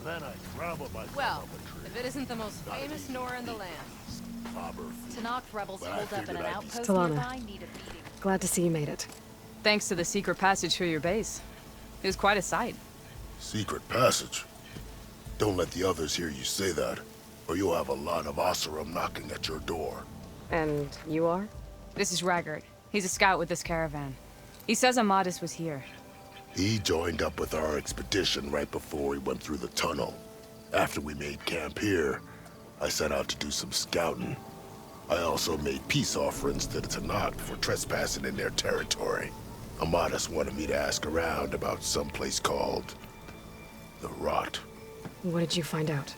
Then I scrambled myself Well, up a tree. if it isn't the most famous Nora in the land. Tanakh rebels holed up in an outpost Talana. nearby, need a beating. Glad to see you made it. Thanks to the secret passage through your base. It was quite a sight. Secret passage? Don't let the others hear you say that, or you'll have a lot of Oseram knocking at your door. And you are? This is Raggart. He's a scout with this caravan. He says Amadis was here. He joined up with our expedition right before we went through the tunnel. After we made camp here, I set out to do some scouting. I also made peace offerings to the Tanakh for trespassing in their territory. Amadis wanted me to ask around about some place called the Rot. What did you find out?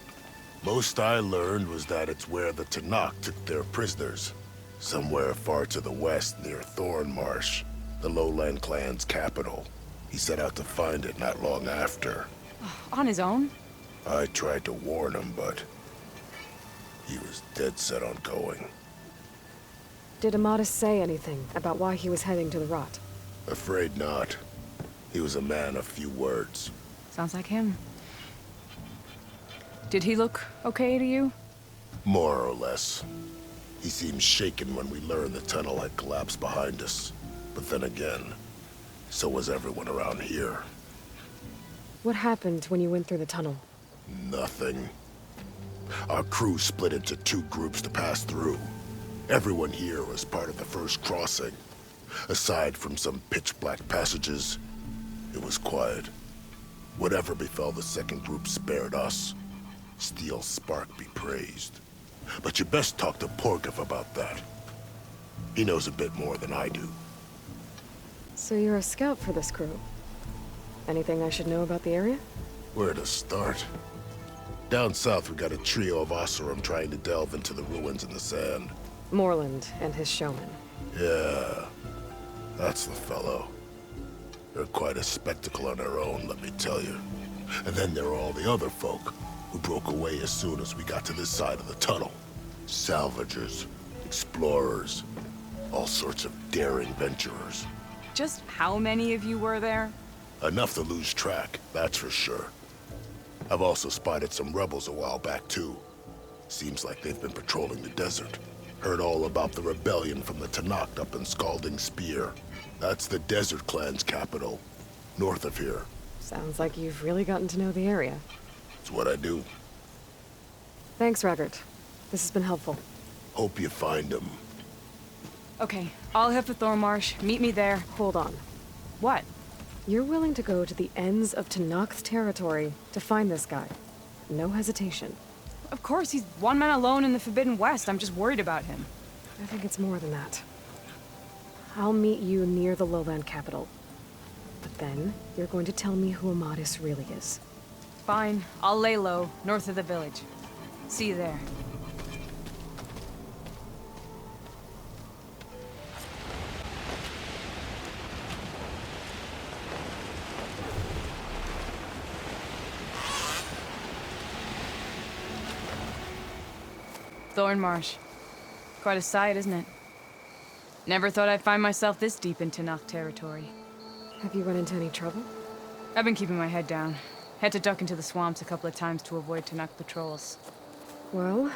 Most I learned was that it's where the Tanakh took their prisoners. Somewhere far to the west near Thornmarsh, the Lowland clan's capital. He set out to find it not long after. On his own? I tried to warn him, but he was dead set on going. Did Amadis say anything about why he was heading to the Rot? Afraid not. He was a man of few words. Sounds like him. Did he look okay to you? More or less. He seemed shaken when we learned the tunnel had collapsed behind us. But then again, so was everyone around here. What happened when you went through the tunnel? Nothing. Our crew split into two groups to pass through. Everyone here was part of the first crossing. Aside from some pitch-black passages, it was quiet. Whatever befell the second group spared us. Steel Spark be praised. But you best talk to Porgif about that. He knows a bit more than I do. So you're a scout for this crew. Anything I should know about the area? Where to start? Down south we got a trio of Oseram trying to delve into the ruins in the sand. Moreland and his showman. Yeah, that's the fellow. They're quite a spectacle on their own, let me tell you. And then there are all the other folk, who broke away as soon as we got to this side of the tunnel. Salvagers, explorers, all sorts of daring venturers. Just how many of you were there? Enough to lose track, that's for sure. I've also spotted some rebels a while back, too. Seems like they've been patrolling the desert. Heard all about the rebellion from the Tanakh up in Scalding Spear. That's the Desert Clan's capital, north of here. Sounds like you've really gotten to know the area. It's what I do. Thanks, Raggart. This has been helpful. Hope you find them. Okay, I'll head for Thornmarsh. Meet me there. Hold on. What? You're willing to go to the ends of Tanakh's territory to find this guy. No hesitation. Of course, he's one man alone in the Forbidden West. I'm just worried about him. I think it's more than that. I'll meet you near the lowland capital. But then, you're going to tell me who Amadis really is. Fine, I'll lay low, north of the village. See you there. Thornmarsh. Quite a sight, isn't it? Never thought I'd find myself this deep in Tanakh territory. Have you run into any trouble? I've been keeping my head down. Had to duck into the swamps a couple of times to avoid Tanakh patrols. Well,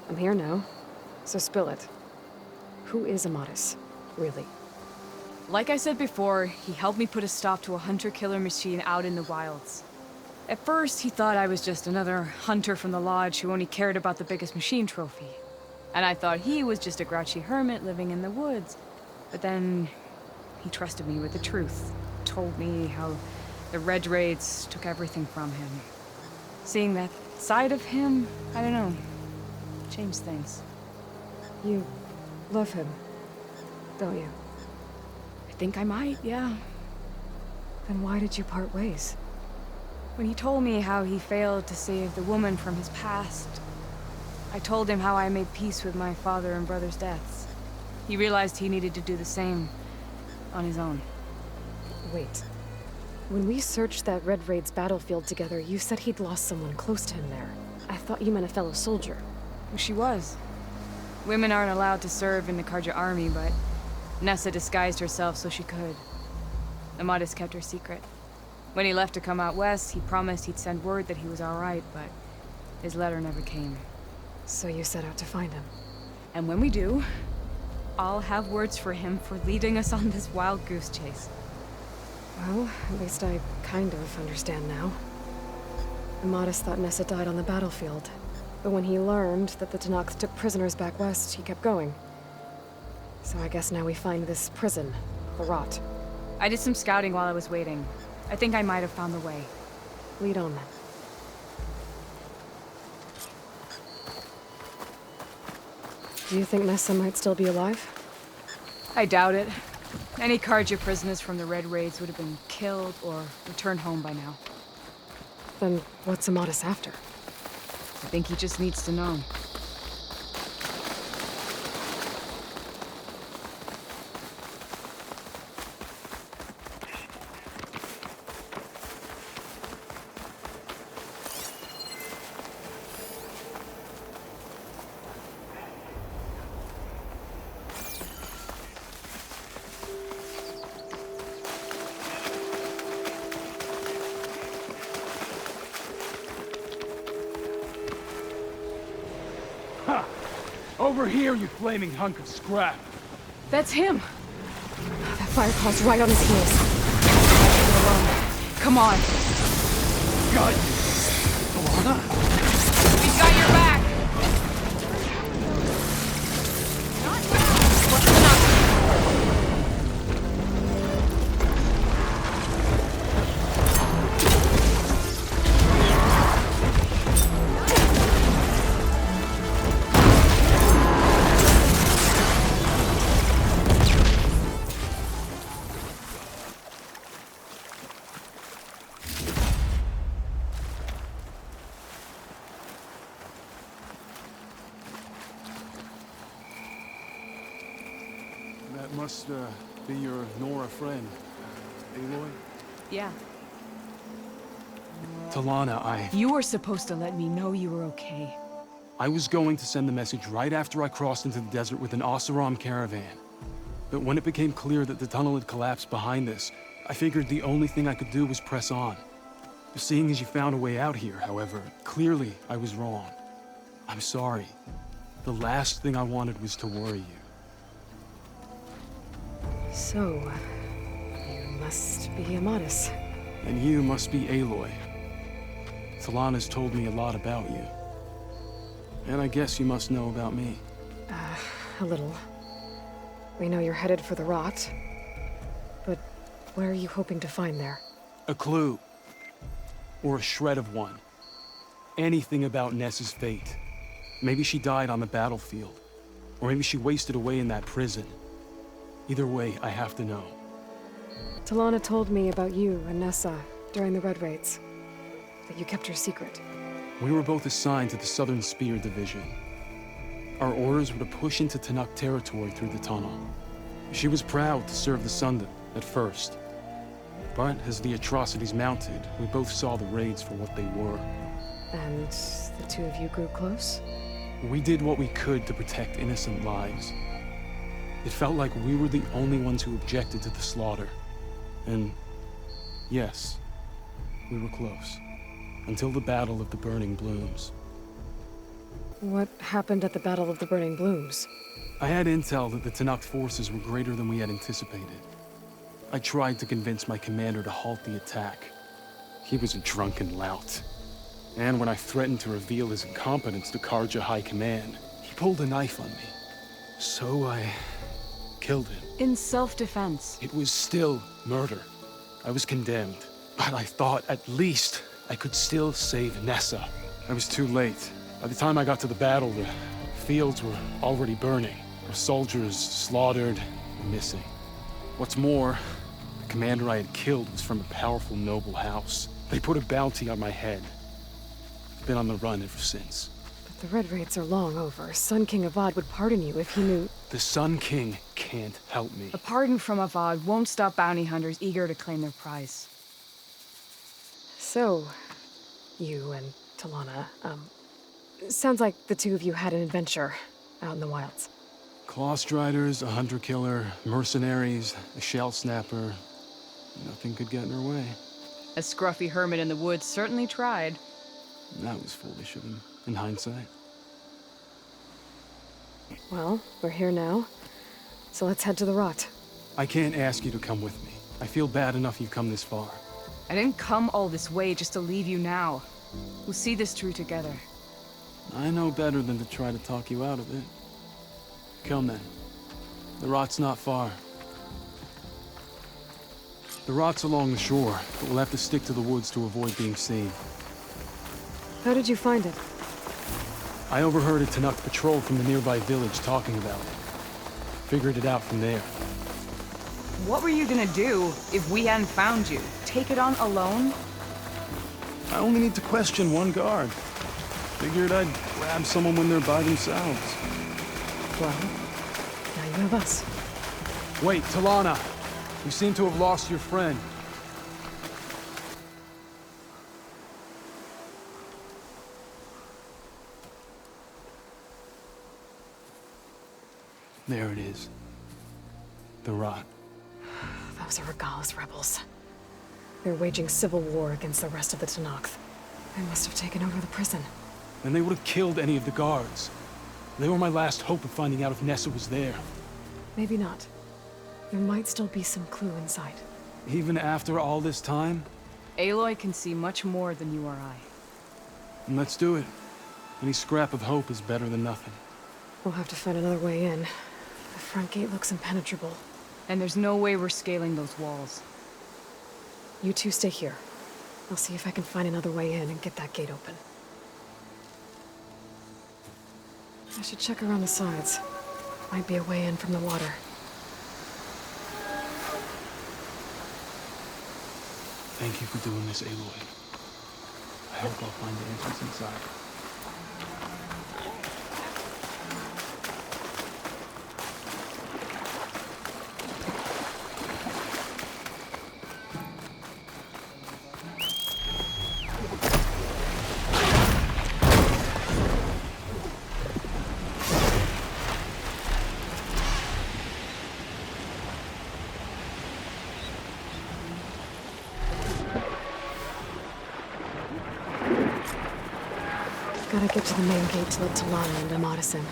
I'm here now, so spill it. Who is Amadis, really? Like I said before, he helped me put a stop to a hunter-killer machine out in the wilds. At first, he thought I was just another hunter from the lodge who only cared about the biggest machine trophy. And I thought he was just a grouchy hermit living in the woods. But then, he trusted me with the truth. Told me how the Red Raids took everything from him. Seeing that side of him, I don't know, changed things. You love him, don't you? I think I might, yeah. Then why did you part ways? When he told me how he failed to save the woman from his past, I told him how I made peace with my father and brother's deaths. He realized he needed to do the same on his own. Wait. When we searched that Red Raid's battlefield together, you said he'd lost someone close to him there. I thought you meant a fellow soldier. She was. Women aren't allowed to serve in the Karja army, but Nessa disguised herself so she could. Amadis kept her secret. When he left to come out west, he promised he'd send word that he was alright, but his letter never came. So you set out to find him. And when we do, I'll have words for him for leading us on this wild goose chase. Well, at least I kind of understand now. Amadis thought Nessa died on the battlefield, but when he learned that the Tenakth took prisoners back west, he kept going. So I guess now we find this prison, the Rot. I did some scouting while I was waiting. I think I might have found the way. Lead on then. Do you think Nessa might still be alive? I doubt it. Any Carja prisoners from the Red Raids would have been killed or returned home by now. Then what's Amadis after? I think he just needs to know. Over here, you flaming hunk of scrap! That's him! That firecrawl's right on his heels. Come on! Got you! Alana? We've got your back! What's the knock? That must, be your Nora friend, Aloy? Yeah. Talana, You were supposed to let me know you were okay. I was going to send the message right after I crossed into the desert with an Oseram caravan. But when it became clear that the tunnel had collapsed behind us, I figured the only thing I could do was press on. Seeing as you found a way out here, however, clearly I was wrong. I'm sorry. The last thing I wanted was to worry you. So, you must be Amadis. And you must be Aloy. Talana's told me a lot about you. And I guess you must know about me. A little. We know you're headed for the Rot. But what are you hoping to find there? A clue. Or a shred of one. Anything about Nessa's fate. Maybe she died on the battlefield. Or maybe she wasted away in that prison. Either way, I have to know. Talana told me about you and Nessa during the Red Raids. That you kept her secret. We were both assigned to the Southern Spear Division. Our orders were to push into Tenakth territory through the tunnel. She was proud to serve the Sundom at first. But as the atrocities mounted, we both saw the raids for what they were. And the two of you grew close? We did what we could to protect innocent lives. It felt like we were the only ones who objected to the slaughter. And yes, we were close. Until the Battle of the Burning Blooms. What happened at the Battle of the Burning Blooms? I had intel that the Tenakth forces were greater than we had anticipated. I tried to convince my commander to halt the attack. He was a drunken lout. And when I threatened to reveal his incompetence to Carja High Command, he pulled a knife on me. So I killed him. In self-defense. It was still murder. I was condemned. But I thought at least I could still save Nessa. I was too late. By the time I got to the battle, the fields were already burning. Our soldiers slaughtered and missing. What's more, the commander I had killed was from a powerful noble house. They put a bounty on my head. I've been on the run ever since. But the Red Raids are long over. Sun King Avad would pardon you if he knew... The Sun King can't help me. A pardon from Avad won't stop bounty hunters eager to claim their prize. So, you and Talana, sounds like the two of you had an adventure out in the wilds. Clawstriders, a hunter-killer, mercenaries, a shell snapper. Nothing could get in her way. A scruffy hermit in the woods certainly tried. That was foolish of him, in hindsight. Well, we're here now, so let's head to the rot. I can't ask you to come with me. I feel bad enough you've come this far. I didn't come all this way just to leave you now. We'll see this through together. I know better than to try to talk you out of it. Come then. The rot's not far. The rot's along the shore, but we'll have to stick to the woods to avoid being seen. How did you find it? I overheard a Tanakh patrol from the nearby village talking about it. Figured it out from there. What were you gonna do if we hadn't found you? Take it on alone? I only need to question one guard. Figured I'd grab someone when they're by themselves. Well, now you have us. Wait, Talana! You seem to have lost your friend. There it is. The rot. Those are Regal's rebels. They're waging civil war against the rest of the Tanakh. They must have taken over the prison. And they would have killed any of the guards. They were my last hope of finding out if Nessa was there. Maybe not. There might still be some clue inside. Even after all this time? Aloy can see much more than you or I. And let's do it. Any scrap of hope is better than nothing. We'll have to find another way in. The front gate looks impenetrable. And there's no way we're scaling those walls. You two stay here. I'll see if I can find another way in and get that gate open. I should check around the sides. Might be a way in from the water. Thank you for doing this, Aloy. I hope I'll find the entrance inside. Gotta get to the main gate to let Talana and Amatis in.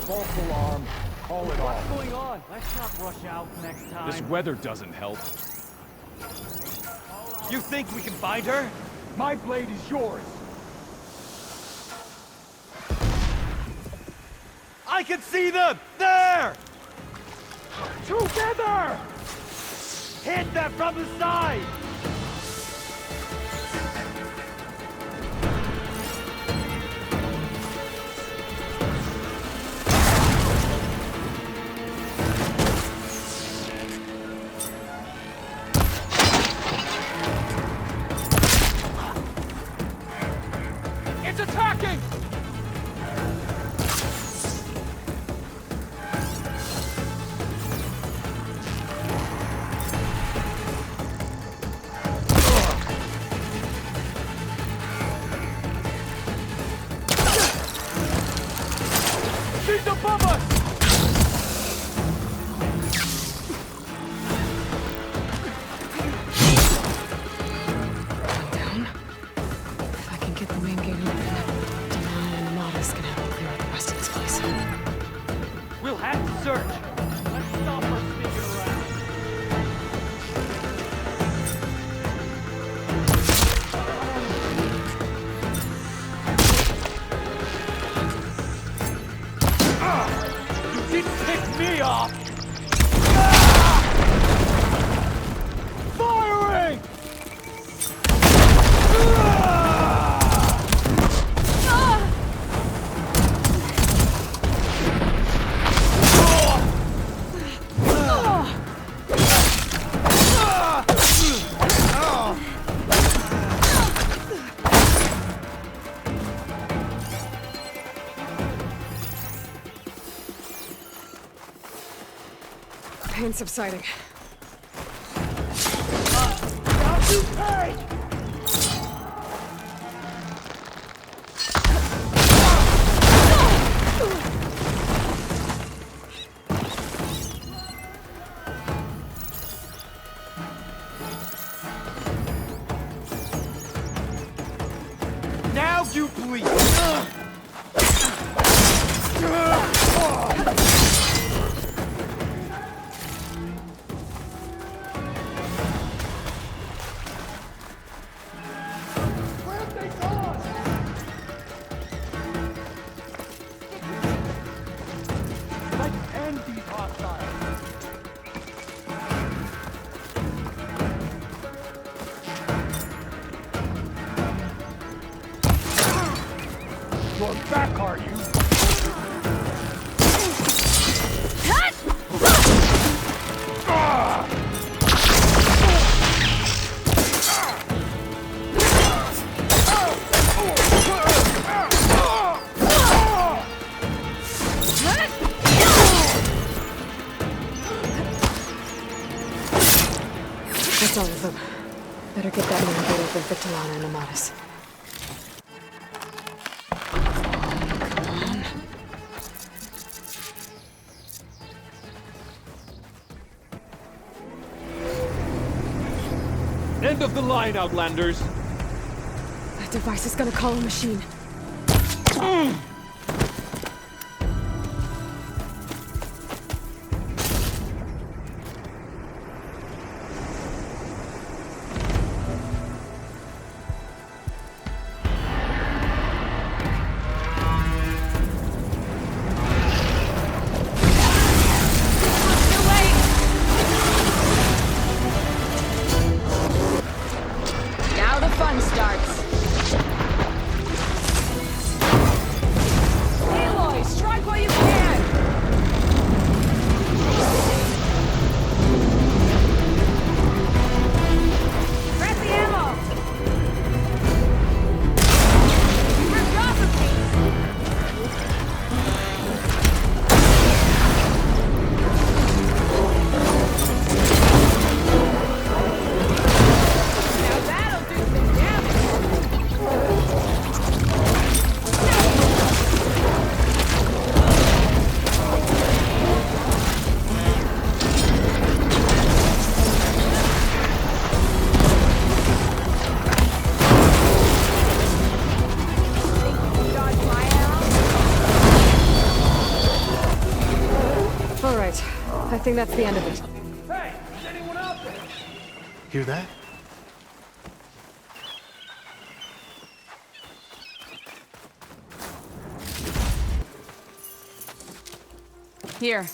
False alarm. Call it off. What's going on? Let's not rush out next time. This weather doesn't help. You think we can find her? My blade is yours. I can see them! There! Together! Hit them from the side! It's attacking! She's above us! Down. If I can get the main gate open, Talana and Amatis can help clear out the rest of this place. We'll have to search! Let's stop her sneaking around! You didn't pick me off! Firing! Pain subsiding. Now you pay! You bleed! Let's end these hostiles! You're back, are you? That's all of them. Better get that man gate open for Talana and Amatis. End of the line, Outlanders! That device is gonna call a machine. Now the fun starts. Aloy, strike while you can! Grab the ammo! You ripped off a piece! Now that'll do some damage! Dodge my arrow? All right. I think that's the end of it. Hey, is anyone out there? Hear that? Here.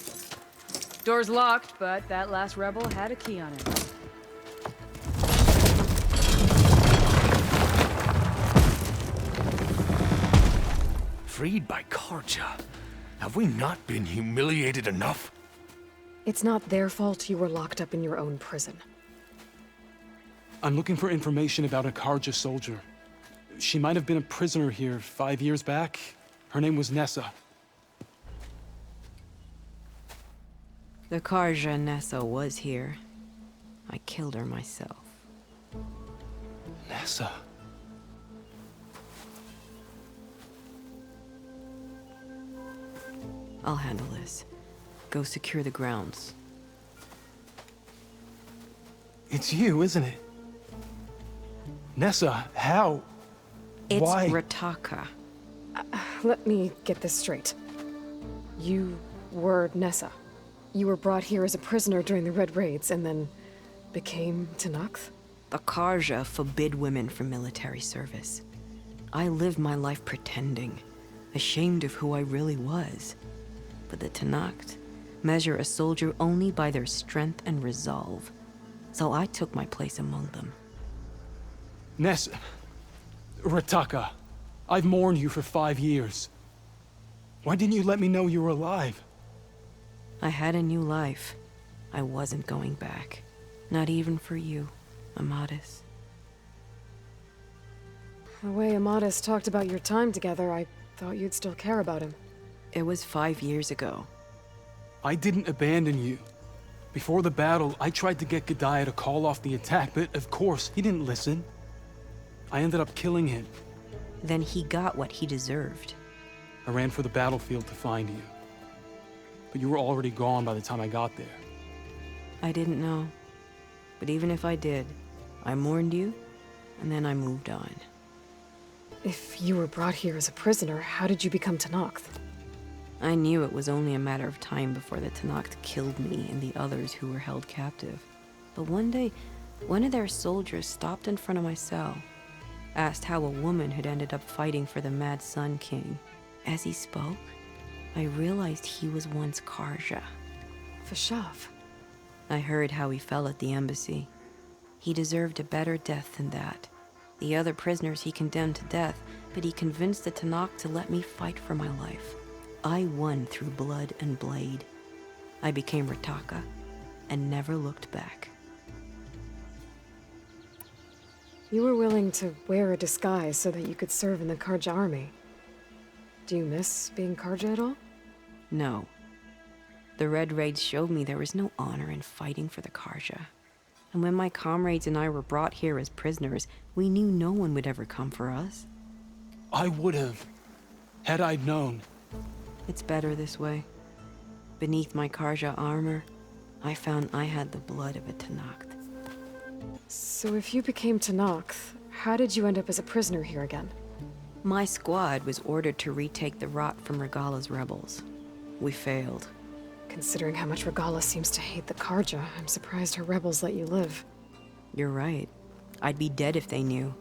Door's locked, but that last rebel had a key on it. Freed by Karja. Have we not been humiliated enough? It's not their fault you were locked up in your own prison. I'm looking for information about a Karja soldier. She might have been a prisoner here 5 years back. Her name was Nessa. The Karja Nessa was here. I killed her myself. Nessa? I'll handle this. Go secure the grounds. It's you, isn't it? Nessa, how? It's Why? Rataka. Let me get this straight. You were Nessa. You were brought here as a prisoner during the Red Raids and then became Tenakth? The Karja forbid women from military service. I lived my life pretending, ashamed of who I really was. But the Tenakth measure a soldier only by their strength and resolve. So I took my place among them. Nessa... Rataka, I've mourned you for 5 years. Why didn't you let me know you were alive? I had a new life. I wasn't going back. Not even for you, Amatis. The way Amatis talked about your time together, I thought you'd still care about him. It was 5 years ago. I didn't abandon you. Before the battle, I tried to get G'daiah to call off the attack, but of course, he didn't listen. I ended up killing him. Then he got what he deserved. I ran for the battlefield to find you. But you were already gone by the time I got there. I didn't know. But even if I did, I mourned you, and then I moved on. If you were brought here as a prisoner, how did you become Tenakth? I knew it was only a matter of time before the Tenakth killed me and the others who were held captive. But one day, one of their soldiers stopped in front of my cell, asked how a woman had ended up fighting for the Mad Sun King. As he spoke, I realized he was once Karja. Vashav. I heard how he fell at the embassy. He deserved a better death than that. The other prisoners he condemned to death, but he convinced the Tenakth to let me fight for my life. I won through blood and blade. I became Rataka and never looked back. You were willing to wear a disguise so that you could serve in the Karja army. Do you miss being Karja at all? No. The Red Raids showed me there was no honor in fighting for the Karja. And when my comrades and I were brought here as prisoners, we knew no one would ever come for us. I would have, had I known. It's better this way. Beneath my Karja armor, I found I had the blood of a Tenakth. So if you became Tenakth, how did you end up as a prisoner here again? My squad was ordered to retake the Rot from Regala's rebels. We failed. Considering how much Regala seems to hate the Karja, I'm surprised her rebels let you live. You're right. I'd be dead if they knew.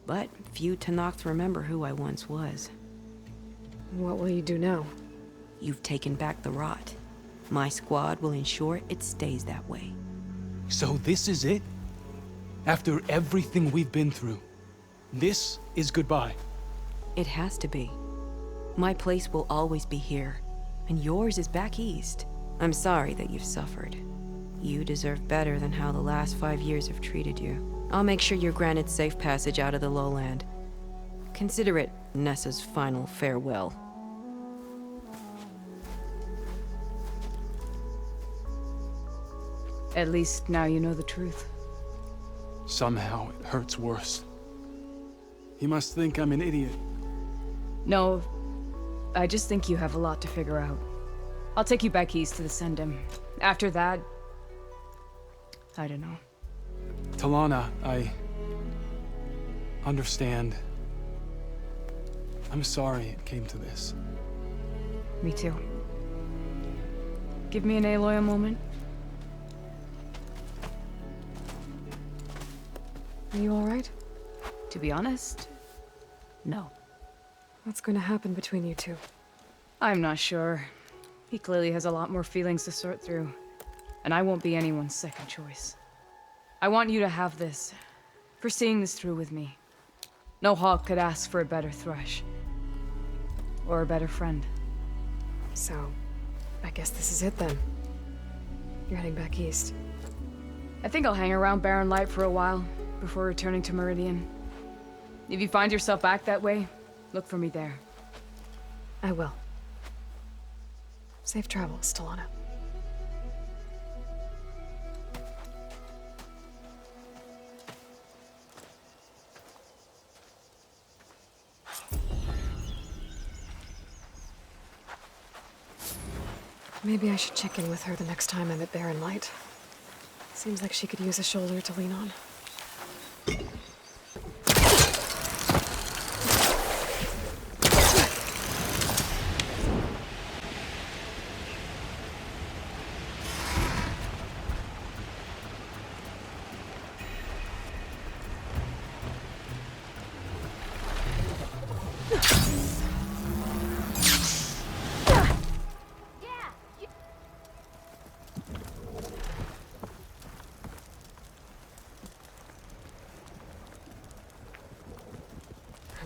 But few Tenakth remember who I once was. What will you do now? You've taken back the Rot. My squad will ensure it stays that way. So this is it? After everything we've been through, this is goodbye. It has to be. My place will always be here, and yours is back east. I'm sorry that you've suffered. You deserve better than how the last 5 years have treated you. I'll make sure you're granted safe passage out of the lowland. Consider it Nessa's final farewell. At least now you know the truth. Somehow it hurts worse. He must think I'm an idiot. No, I just think you have a lot to figure out. I'll take you back east to the Sendem. After that, I don't know. Talana, I understand. I'm sorry it came to this. Me too. Give me an Aloy a moment. Are you alright? To be honest, no. What's going to happen between you two? I'm not sure. He clearly has a lot more feelings to sort through. And I won't be anyone's second choice. I want you to have this, for seeing this through with me. No hawk could ask for a better thrush. Or a better friend. So, I guess this is it then. You're heading back east. I think I'll hang around Barren Light for a while, before returning to Meridian. If you find yourself back that way, look for me there. I will. Safe travels, Talana. Maybe I should check in with her the next time I'm at Barren Light. Seems like she could use a shoulder to lean on.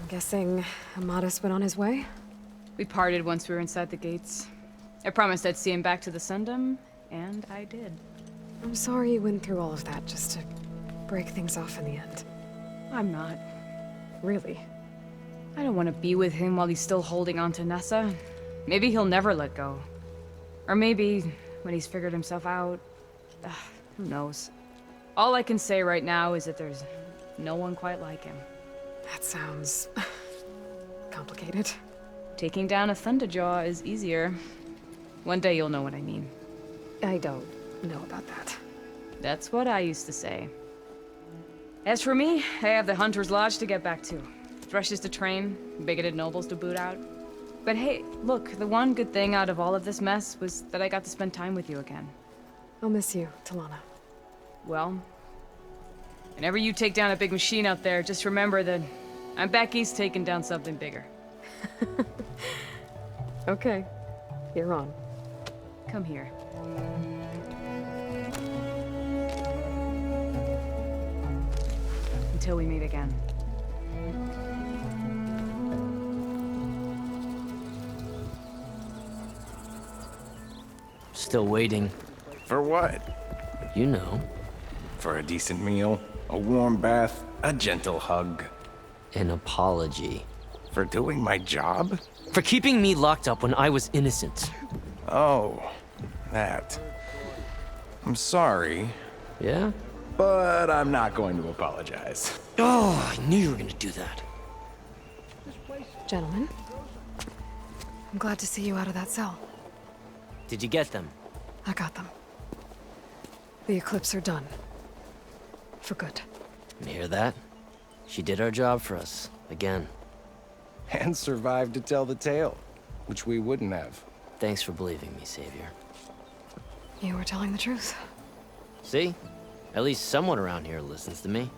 Guessing Amadas went on his way? We parted once we were inside the gates. I promised I'd see him back to the Sendem, and I did. I'm sorry you went through all of that just to break things off in the end. I'm not. Really? I don't want to be with him while he's still holding on to Nessa. Maybe he'll never let go. Or maybe, when he's figured himself out... who knows? All I can say right now is that there's no one quite like him. That sounds... complicated. Taking down a Thunderjaw is easier. One day you'll know what I mean. I don't know about that. That's what I used to say. As for me, I have the Hunter's Lodge to get back to. thrushes to train, bigoted nobles to boot out. But hey, look, the one good thing out of all of this mess was that I got to spend time with you again. I'll miss you, Talana. Well, whenever you take down a big machine out there, just remember that I'm back east taking down something bigger. Okay, you're on. Come here. Until we meet again. Still waiting. For what? You know. For a decent meal, a warm bath, a gentle hug. An apology. For doing my job? For keeping me locked up when I was innocent. Oh, that. I'm sorry, Yeah? but I'm not going to apologize. Oh, I knew you were gonna do that. Gentlemen, I'm glad to see you out of that cell. Did you get them? I got them. The Eclipse are done. For good. You hear that? She did our job for us. Again. And survived to tell the tale, which we wouldn't have. Thanks for believing me, Savior. You were telling the truth. See? At least someone around here listens to me.